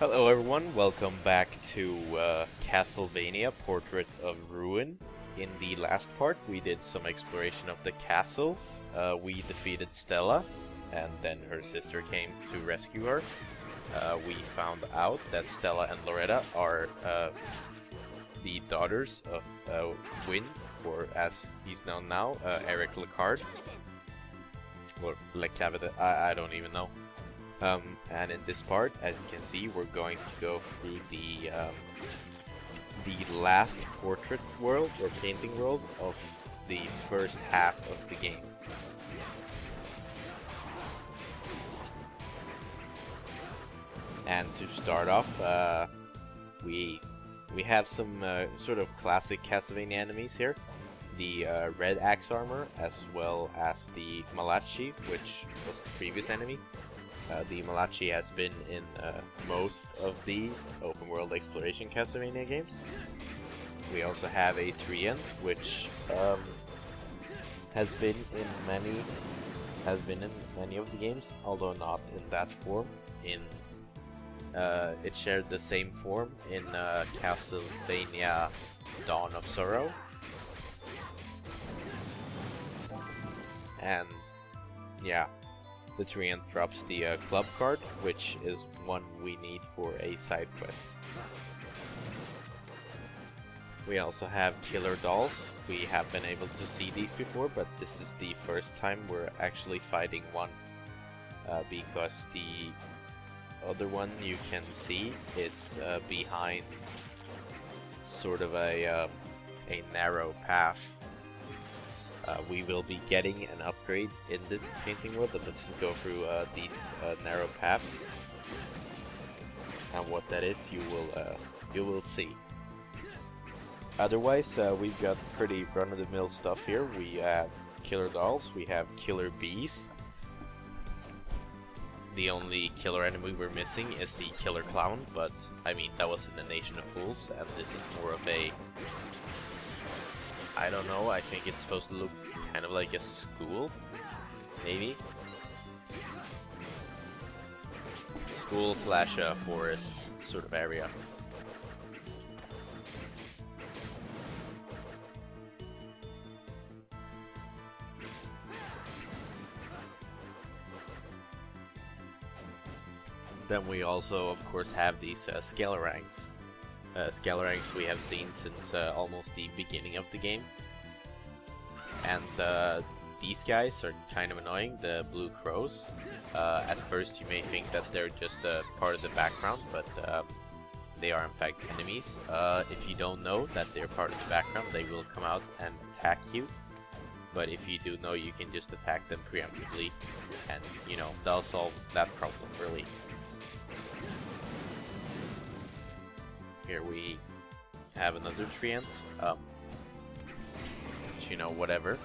Hello everyone, welcome back to Castlevania Portrait of Ruin. In the last part we did some exploration of the castle. We defeated Stella and then her sister came to rescue her. We found out that Stella and Loretta are the daughters of Wind, or as he's known now, Eric Lecard. Or Lecavite, I don't even know. And in this part, as you can see, we're going to go through the last portrait world or painting world of the first half of the game. And to start off, we have some sort of classic Castlevania enemies here. The red axe armor, as well as the Malachi, which was the previous enemy. The Malachi has been in most of the open world exploration Castlevania games. We also have a Treant, which has been in many of the games, although not in that form. It shared the same form in Castlevania Dawn of Sorrow. And yeah, the Treant drops the club card, which is one we need for a side quest. We also have killer dolls. We have been able to see these before, but this is the first time we're actually fighting one, because the other one you can see is behind sort of a narrow path. We will be getting an upgrade in this painting world, but let's just go through these narrow paths, and what that is you will see. Otherwise, we've got pretty run-of-the-mill stuff here. We have killer dolls, we have killer bees. The only killer enemy we're missing is the killer clown, but I mean that was in the Nation of Fools, and this is more of a, I don't know, I think it's supposed to look kind of like a school, maybe? School slash forest sort of area. Then we also, of course, have these Scalerangs. Scalerangs we have seen since almost the beginning of the game. And these guys are kind of annoying, the blue crows. At first you may think that they're just part of the background, but they are in fact enemies. If you don't know that they're part of the background, they will come out and attack you. But if you do know, you can just attack them preemptively, and you know, they'll solve that problem really. Here we have another Treant, which, you know, whatever.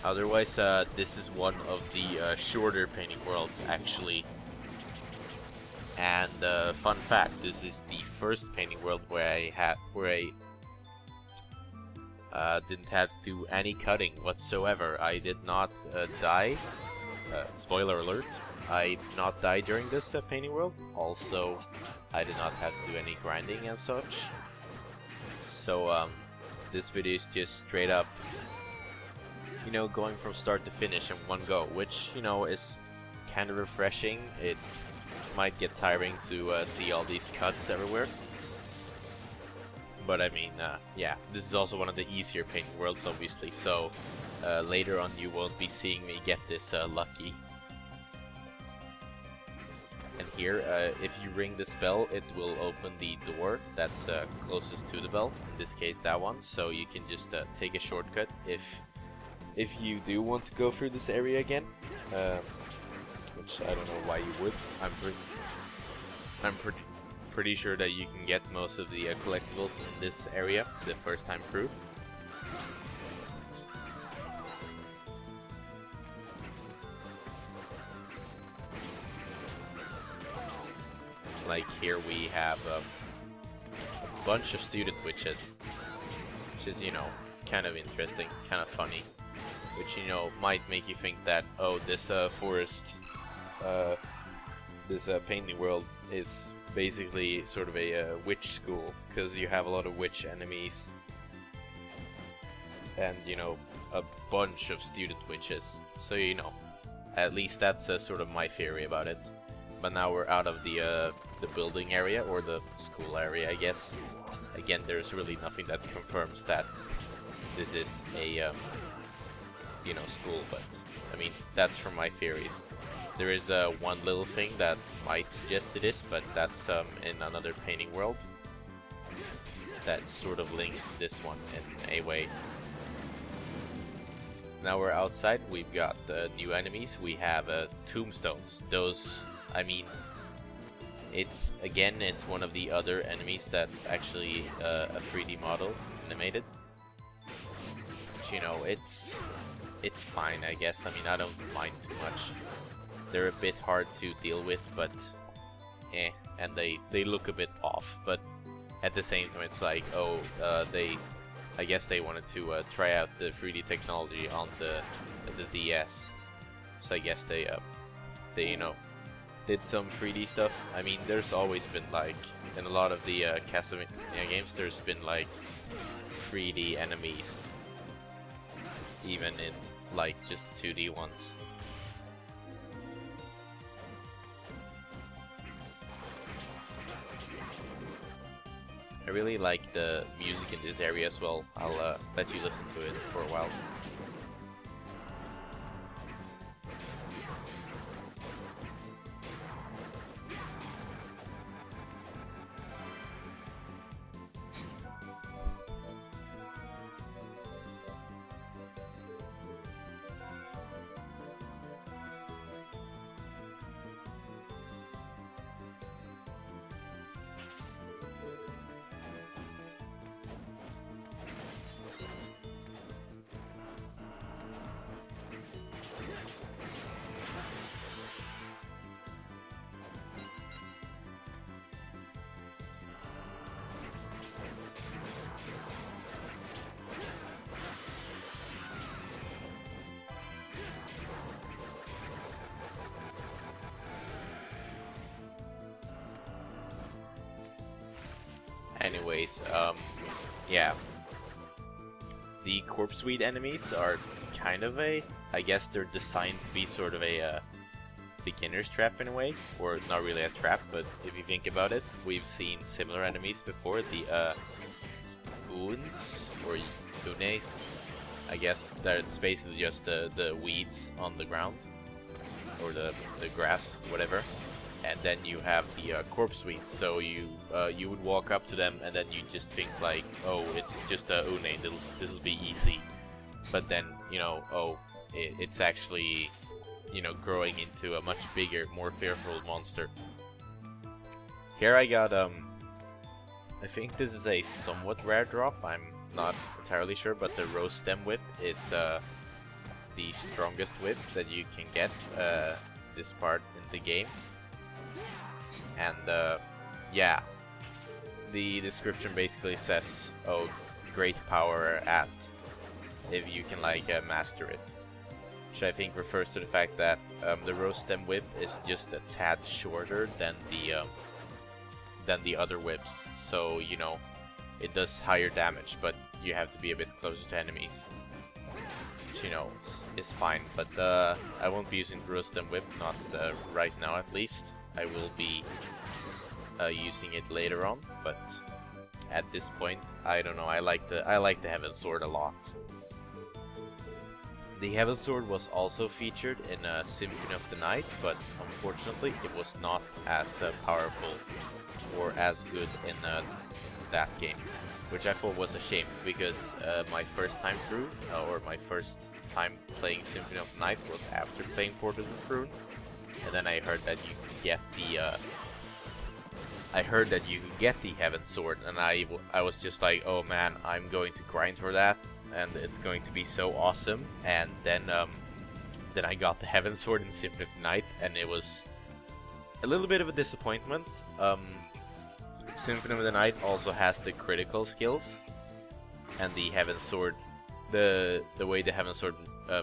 Otherwise, this is one of the shorter painting worlds, actually. And fun fact, this is the first painting world where I didn't have to do any cutting whatsoever. I did not die. Spoiler alert. I did not die during this painting world. Also, I did not have to do any grinding and such. So this video is just straight up, you know, going from start to finish in one go, which, you know, is kind of refreshing. It might get tiring to see all these cuts everywhere. But I mean, yeah, this is also one of the easier painting worlds, obviously, so later on you won't be seeing me get this lucky. And here, if you ring this bell, it will open the door that's closest to the bell, in this case that one, so you can just take a shortcut if you do want to go through this area again, which I don't know why you would. I'm pretty sure that you can get most of the collectibles in this area the first time through. Like here we have a bunch of student witches, which is, you know, kind of interesting, kind of funny, which, you know, might make you think that, oh, this forest this painting world is basically sort of a witch school, because you have a lot of witch enemies and, you know, a bunch of student witches. So, you know, at least that's sort of my theory about it. But now we're out of the building area, or the school area, I guess. Again, there's really nothing that confirms that this is a you know, school, but I mean, that's from my theories. There is one little thing that might suggest it is, but that's in another painting world that sort of links to this one in a way. Now we're outside. We've got new enemies. We have tombstones. Those, I mean, it's one of the other enemies that's actually a 3D model animated. But, you know, it's fine, I guess. I mean, I don't mind too much. They're a bit hard to deal with, but and they look a bit off. But at the same time, it's like, oh, I guess they wanted to try out the 3D technology on the DS. So I guess they you know, did some 3D stuff. I mean, there's always been, like, in a lot of the Castlevania games, there's been like 3D enemies, even in like just 2D ones. I really like the music in this area as well. I'll let you listen to it for a while. Anyways, yeah. The Corpse Weed enemies are kind of I guess they're designed to be sort of a beginner's trap in a way, or not really a trap, but if you think about it, we've seen similar enemies before, the Oons, or Unes. I guess that's basically just the weeds on the ground, or the grass, whatever. And then you have the corpse weeds, so you would walk up to them and then you just think like, oh, it's just a Une, this will be easy. But then, you know, oh, it's actually, you know, growing into a much bigger, more fearful monster. Here I got, I think this is a somewhat rare drop, I'm not entirely sure, but the Rose Stem Whip is the strongest whip that you can get this part in the game. And yeah, the description basically says, oh, great power at, if you can like master it, which I think refers to the fact that the Rose Stem Whip is just a tad shorter than the other whips, so you know it does higher damage, but you have to be a bit closer to enemies, which, you know, is fine. But I won't be using the Rose Stem Whip, not right now at least. I will be using it later on, but at this point, I don't know. I like the Heaven Sword a lot. The Heaven Sword was also featured in Symphony of the Night, but unfortunately, it was not as powerful or as good in that game, which I thought was a shame, because my first time through, or my first time playing Symphony of the Night, was after playing Portals of Ruin. And then I heard that you could get the Heaven Sword, and I was just like, oh man, I'm going to grind for that, and it's going to be so awesome. And then I got the Heaven Sword in Symphony of the Night, and it was a little bit of a disappointment. Symphony of the Night also has the critical skills, and the Heaven Sword, the way the Heaven Sword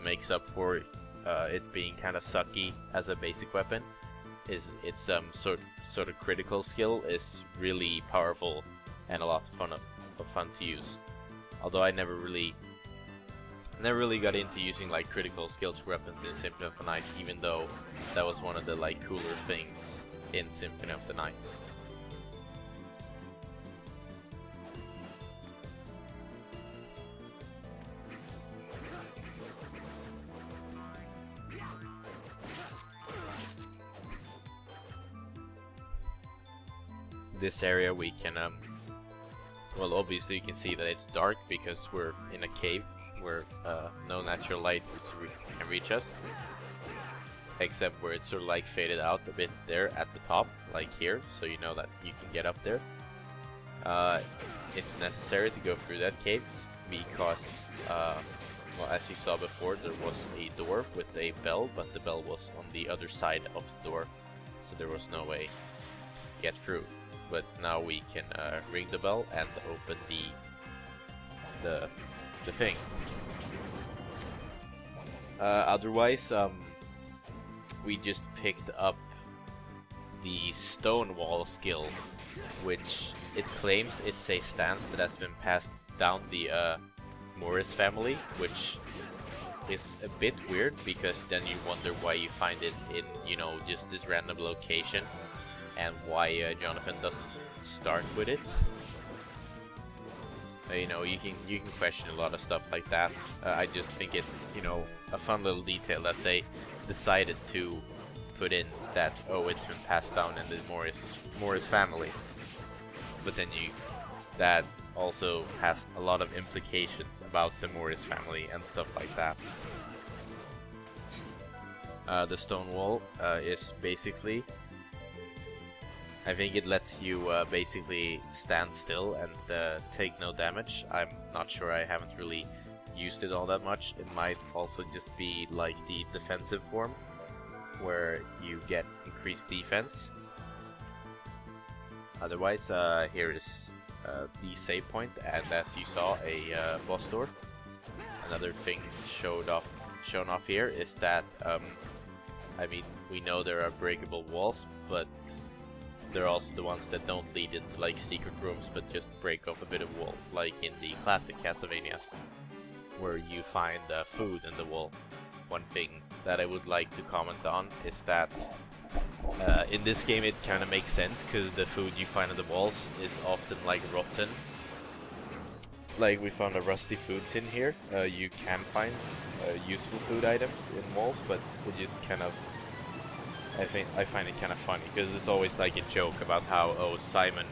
makes up for it being kind of sucky as a basic weapon, is its sort of critical skill is really powerful and a lot of fun to use. Although I never really got into using like critical skills for weapons in Symphony of the Night, even though that was one of the like cooler things in Symphony of the Night. This area we can well, obviously you can see that it's dark because we're in a cave where no natural light can reach us, except where it's sort of like faded out a bit there at the top, like here, so you know that you can get up there. It's necessary to go through that cave because, well, as you saw before, there was a door with a bell, but the bell was on the other side of the door, so there was no way to get through. But now we can ring the bell and open the thing. Otherwise, we just picked up the stone wall skill, which it claims it's a stance that has been passed down the Morris family, which is a bit weird because then you wonder why you find it in, you know, just this random location, and why Jonathan doesn't start with it. You know, you can question a lot of stuff like that. I just think it's, you know, a fun little detail that they decided to put in, that, oh, it's been passed down in the Morris family. But then that also has a lot of implications about the Morris family and stuff like that. The stone wall is basically, I think it lets you basically stand still and take no damage. I'm not sure, I haven't really used it all that much. It might also just be like the defensive form, where you get increased defense. Otherwise, here is the save point, and as you saw, a boss door. Another thing shown off here is that, I mean, we know there are breakable walls, but there are also the ones that don't lead into like secret rooms, but just break off a bit of wall, like in the classic Castlevanias, where you find food in the wall. One thing that I would like to comment on is that in this game it kind of makes sense, because the food you find on the walls is often like rotten. Like we found a rusty food tin here. You can find useful food items in walls, but it just kind of, I find it kind of funny, because it's always like a joke about how, oh, Simon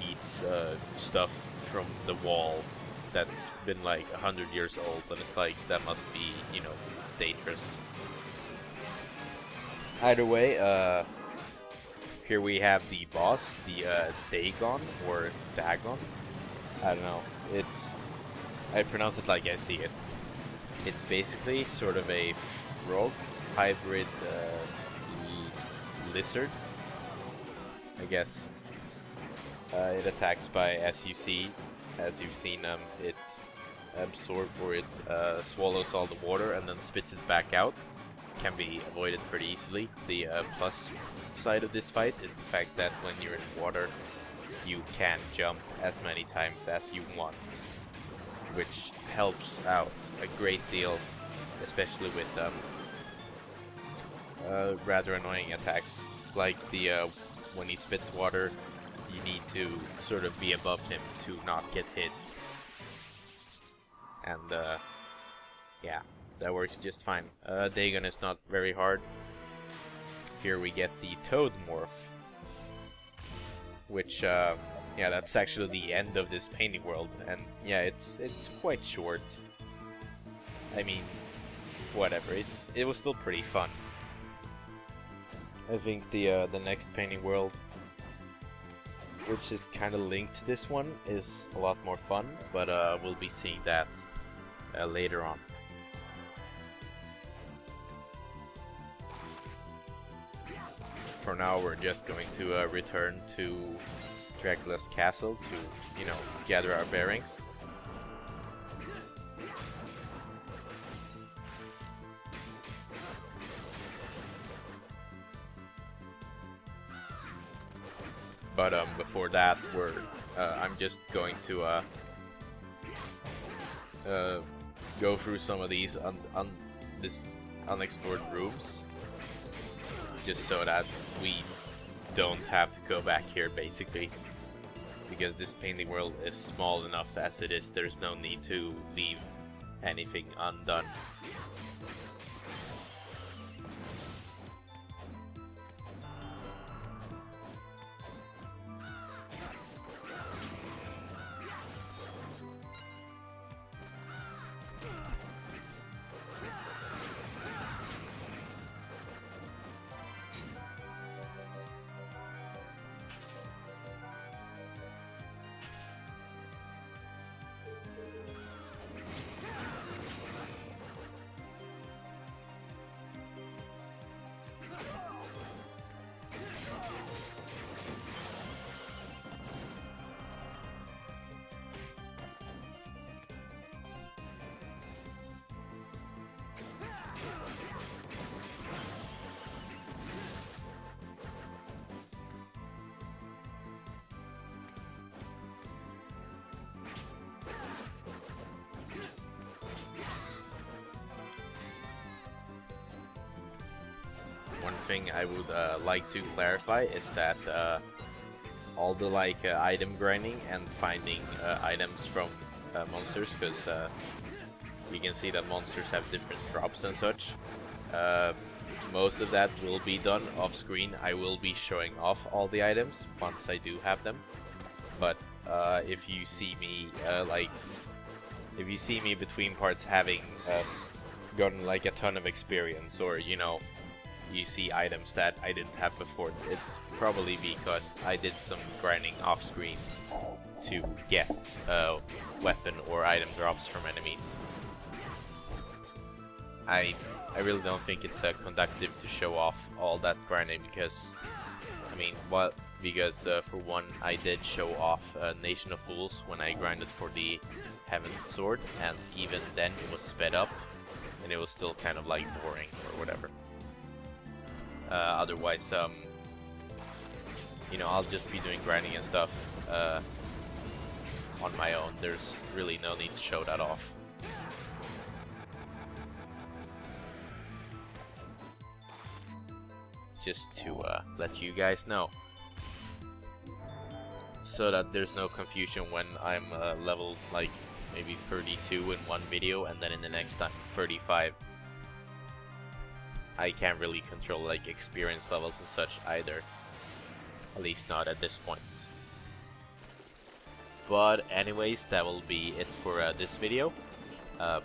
eats stuff from the wall that's been like 100 years old, and it's like, that must be, you know, dangerous. Either way, here we have the boss, the Dagon, or Dagon. I don't know. I pronounce it like I see it. It's basically sort of a frog hybrid lizard, I guess. It attacks by, as you've seen, it absorbs, or it swallows all the water and then spits it back out. Can be avoided pretty easily. The plus side of this fight is the fact that when you're in water, you can jump as many times as you want, which helps out a great deal, especially with rather annoying attacks, like the when he spits water, you need to sort of be above him to not get hit, and yeah, that works just fine. Dagon is not very hard. Here we get the Toad morph, which yeah, that's actually the end of this painting world, and yeah, it's quite short. I mean, whatever. It was still pretty fun. I think the next painting world, which is kind of linked to this one, is a lot more fun, but we'll be seeing that later on. For now, we're just going to return to Dracula's castle to, you know, gather our bearings. But before that, I'm just going to go through some of these unexplored rooms, just so that we don't have to go back here, basically. Because this painting world is small enough as it is, there's no need to leave anything undone. One thing I would like to clarify is that all the item grinding and finding items from monsters, because you can see that monsters have different drops and such. Most of that will be done off screen. I will be showing off all the items once I do have them. But if you see me between parts having gotten a ton of experience, or you see items that I didn't have before, it's probably because I did some grinding off screen to get weapon or item drops from enemies. I really don't think it's conductive to show off all that grinding, because for one, I did show off Nation of Fools when I grinded for the Heaven Sword, and even then it was sped up and it was still kind of boring or whatever. Otherwise, I'll just be doing grinding and stuff on my own. There's really no need to show that off. Just to let you guys know, so that there's no confusion when I'm level maybe 32 in one video and then in the next time 35. I can't really control experience levels and such either, at least not at this point. But anyways, that will be it for this video.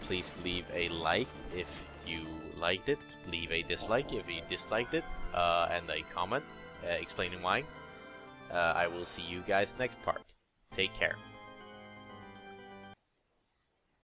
Please leave a like if you liked it, leave a dislike if you disliked it, and a comment explaining why. I will see you guys next part. Take care.